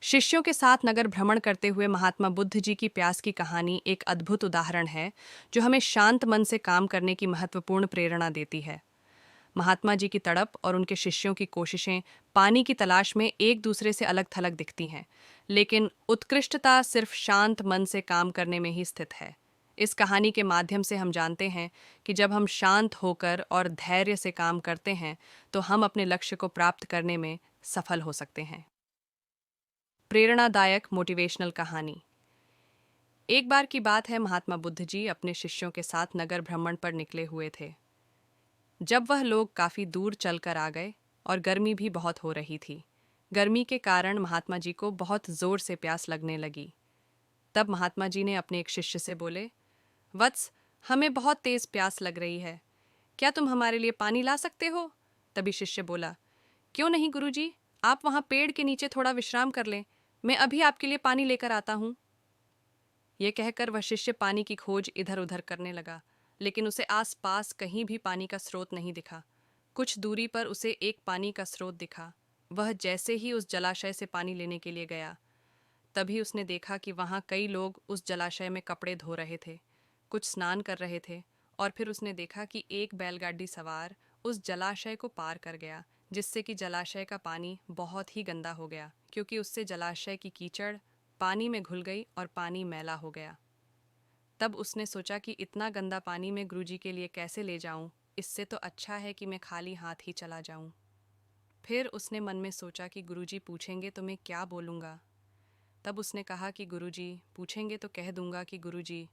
शिष्यों के साथ नगर भ्रमण करते हुए महात्मा बुद्ध जी की प्यास की कहानी एक अद्भुत उदाहरण है जो हमें शांत मन से काम करने की महत्वपूर्ण प्रेरणा देती है। महात्मा जी की तड़प और उनके शिष्यों की कोशिशें पानी की तलाश में एक दूसरे से अलग थलग दिखती हैं, लेकिन उत्कृष्टता सिर्फ शांत मन से काम करने में ही स्थित है। इस कहानी के माध्यम से हम जानते हैं कि जब हम शांत होकर और धैर्य से काम करते हैं तो हम अपने लक्ष्य को प्राप्त करने में सफल हो सकते हैं। प्रेरणादायक मोटिवेशनल कहानी। एक बार की बात है, महात्मा बुद्ध जी अपने शिष्यों के साथ नगर भ्रमण पर निकले हुए थे। जब वह लोग काफी दूर चलकर आ गए और गर्मी भी बहुत हो रही थी। गर्मी के कारण महात्मा जी को बहुत जोर से प्यास लगने लगी। तब महात्मा जी ने अपने एक शिष्य से बोले, वत्स, हमें बहुत तेज प्यास लग रही है, क्या तुम हमारे लिए पानी ला सकते हो? तभी शिष्य बोला, क्यों नहीं गुरुजी, आप वहां पेड़ के नीचे थोड़ा विश्राम कर लें, मैं अभी आपके लिए पानी लेकर आता हूँ। यह कहकर वह शिष्य पानी की खोज इधर उधर करने लगा, लेकिन उसे आसपास कहीं भी पानी का स्रोत नहीं दिखा। कुछ दूरी पर उसे एक पानी का स्रोत दिखा। वह जैसे ही उस जलाशय से पानी लेने के लिए गया, तभी उसने देखा कि वहां कई लोग उस जलाशय में कपड़े धो रहे थे, कुछ स्नान कर रहे थे, और फिर उसने देखा कि एक बैलगाड़ी सवार उस जलाशय को पार कर गया, जिससे कि जलाशय का पानी बहुत ही गंदा हो गया, क्योंकि उससे जलाशय की कीचड़ पानी में घुल गई और पानी मैला हो गया। तब उसने सोचा कि इतना गंदा पानी मैं गुरुजी के लिए कैसे ले जाऊं, इससे तो अच्छा है कि मैं खाली हाथ ही चला जाऊं। फिर उसने मन में सोचा कि गुरुजी पूछेंगे तो मैं क्या बोलूँगा। तब उसने कहा कि गुरुजी पूछेंगे तो कह दूंगा कि गुरुजी,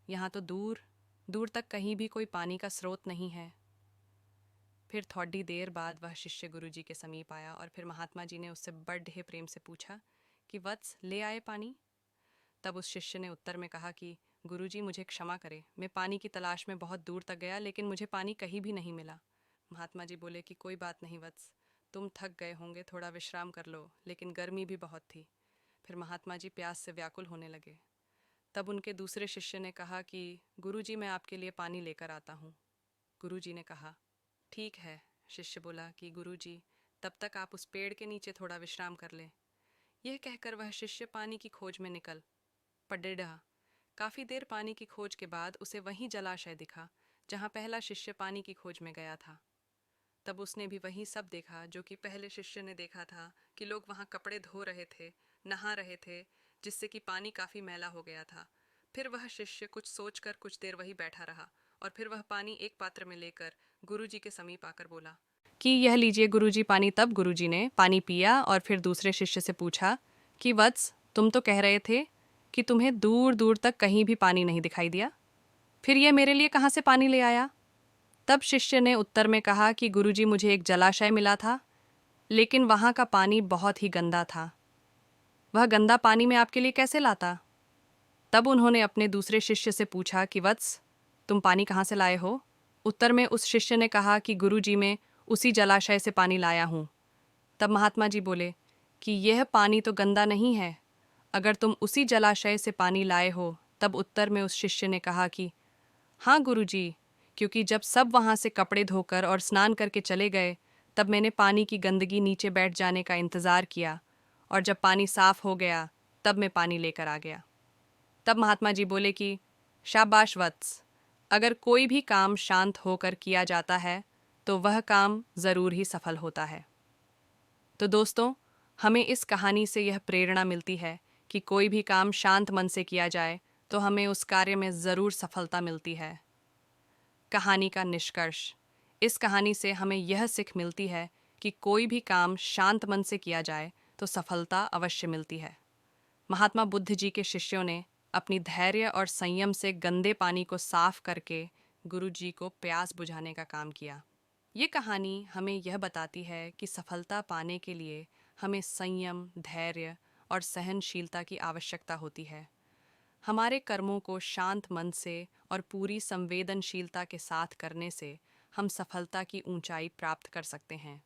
यहाँ तो दूर दूर तक कहीं भी कोई पानी का स्रोत नहीं है। फिर थोड़ी देर बाद वह शिष्य गुरुजी के समीप आया और फिर महात्मा जी ने उससे बड़े प्रेम से पूछा कि वत्स, ले आए पानी? तब उस शिष्य ने उत्तर में कहा कि गुरुजी, मुझे क्षमा करें, मैं पानी की तलाश में बहुत दूर तक गया, लेकिन मुझे पानी कहीं भी नहीं मिला। महात्मा जी बोले कि कोई बात नहीं वत्स, तुम थक गए होंगे, थोड़ा विश्राम कर लो, लेकिन गर्मी भी बहुत थी। फिर महात्मा जी प्यास से व्याकुल होने लगे। तब उनके दूसरे शिष्य ने कहा कि गुरुजी, मैं आपके लिए पानी लेकर आता हूँ। गुरुजी ने कहा, ठीक है। शिष्य बोला कि गुरुजी, तब तक आप उस पेड़ के नीचे थोड़ा विश्राम कर लें। यह कहकर वह शिष्य पानी की खोज में निकल पडेढ़ा। काफी देर पानी की खोज के बाद उसे वही जलाशय दिखा जहां पहला शिष्य पानी की खोज में गया था। तब उसने भी वही सब देखा जो कि पहले शिष्य ने देखा था, कि लोग वहां कपड़े धो रहे थे, नहा रहे थे, जिससे कि पानी काफी मैला हो गया था। फिर वह शिष्य कुछ सोचकर कुछ देर वही बैठा रहा, और फिर वह पानी एक पात्र में लेकर गुरुजी के समीप आकर बोला कि यह लीजिए गुरुजी पानी। तब गुरुजी ने पानी पिया और फिर दूसरे शिष्य से पूछा कि वत्स, तुम तो कह रहे थे कि तुम्हें दूर दूर तक कहीं भी पानी नहीं दिखाई दिया, फिर यह मेरे लिए कहाँ से पानी ले आया? तब शिष्य ने उत्तर में कहा कि गुरुजी, मुझे एक जलाशय मिला था, लेकिन वहाँ का पानी बहुत ही गंदा था। वह गंदा पानी मैं आपके लिए कैसे लाता? तब उन्होंने अपने दूसरे शिष्य से पूछा कि वत्स, तुम पानी कहाँ से लाए हो? उत्तर में उस शिष्य ने कहा कि गुरुजी, मैं उसी जलाशय से पानी लाया हूँ। तब महात्मा जी बोले कि यह पानी तो गंदा नहीं है, अगर तुम उसी जलाशय से पानी लाए हो। तब उत्तर में उस शिष्य ने कहा कि हाँ गुरुजी, क्योंकि जब सब वहाँ से कपड़े धोकर और स्नान करके चले गए, तब मैंने पानी की गंदगी नीचे बैठ जाने का इंतज़ार किया, और जब पानी साफ हो गया तब मैं पानी लेकर आ गया। तब महात्मा जी बोले कि शाबाश वत्स, अगर कोई भी काम शांत होकर किया जाता है तो वह काम ज़रूर ही सफल होता है। तो दोस्तों, हमें इस कहानी से यह प्रेरणा मिलती है कि कोई भी काम शांत मन से किया जाए तो हमें उस कार्य में ज़रूर सफलता मिलती है। कहानी का निष्कर्ष। इस कहानी से हमें यह सीख मिलती है कि कोई भी काम शांत मन से किया जाए तो सफलता अवश्य मिलती है। महात्मा बुद्ध जी के शिष्यों ने अपनी धैर्य और संयम से गंदे पानी को साफ करके गुरु जी को प्यास बुझाने का काम किया। ये कहानी हमें यह बताती है कि सफलता पाने के लिए हमें संयम, धैर्य और सहनशीलता की आवश्यकता होती है। हमारे कर्मों को शांत मन से और पूरी संवेदनशीलता के साथ करने से हम सफलता की ऊंचाई प्राप्त कर सकते हैं।